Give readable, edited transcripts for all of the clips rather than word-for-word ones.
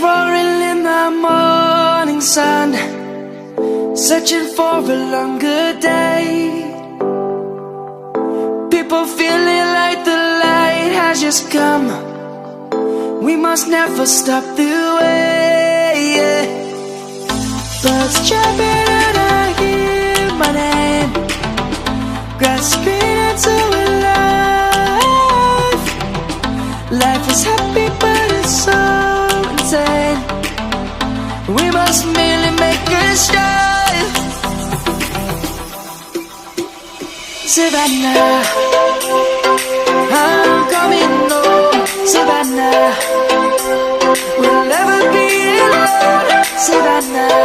roaring in the morning sun, searching for a longer day. People feeling like the light has just come. We must never stop the way. Birds chirping and I hear my name, grasping into a life. Life is happy but it's so insane. We must merely make a start. Savannah, I'm coming home. Savannah, we'll never be alone. Savannah,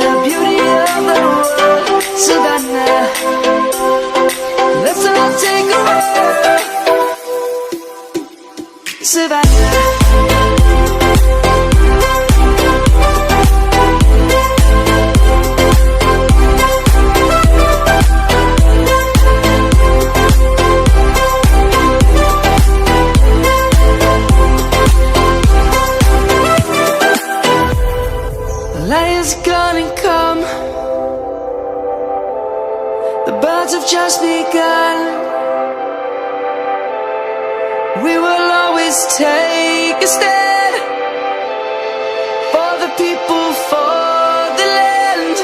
the beauty of the world. Savannah, let's all take a walk. Savannah. Lion's gonna come. The birds have just begun. We will always take a stand for the people, for the land.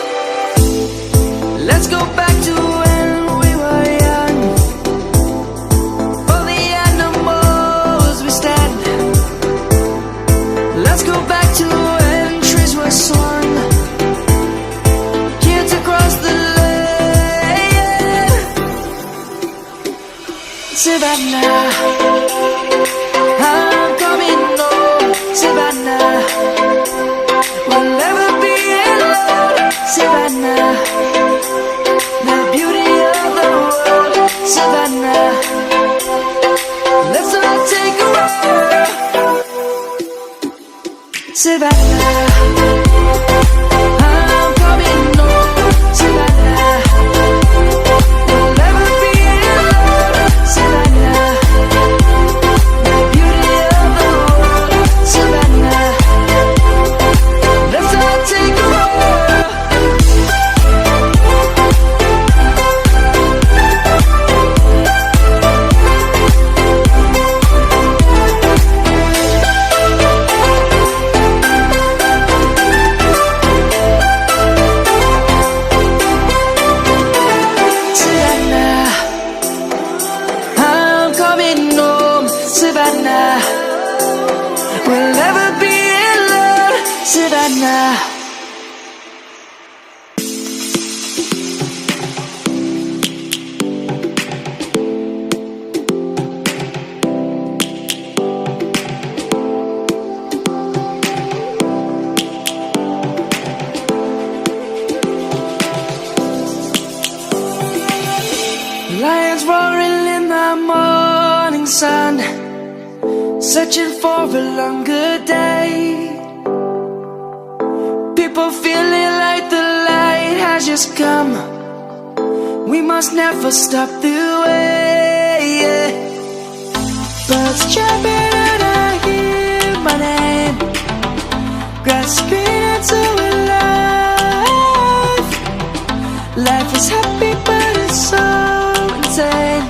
Let's go back to when we were young. For the animals we stand. Let's go back to when trees were swung, kids across the land. Savannah, I'm coming home. Savannah, we'll never be alone. Savannah, the beauty of the world. Savannah, let's all take a walk. Savannah, I'm coming home. Savannah, we'll never be alone. Savannah, the beauty of the world. Savannah, let's all take a walk. Savannah, I'm coming home. Savannah, we'll never be alone. Savannah. Lions roaring in the morning sun, searching for a longer day. People feeling like the light has just come. We must never stop the way. Birds chirping and I hear my name, grasping into a life. Life is happy but it's so insane.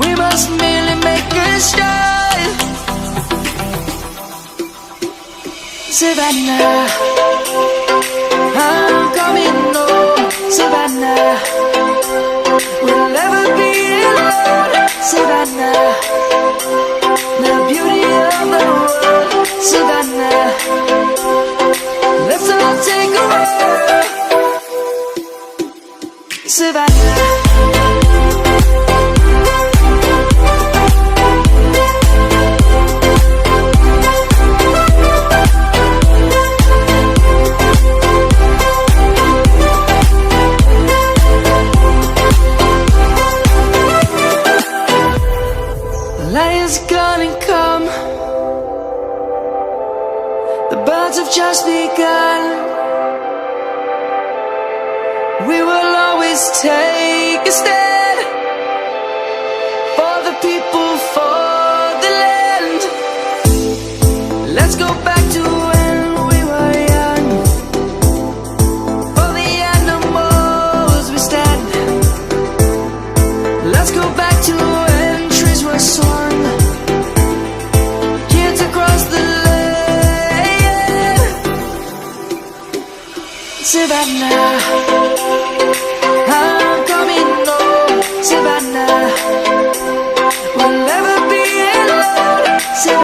We must merely make a start. Savannah, I'm coming home. Savannah, we'll never be alone. Savannah, the beauty of the world. Savannah, let's all take a walk. Savannah. Lion's gonna come. The birds have just begun. We will always take a stand for the people, for the land. Savannah, I'm coming home, Savannah.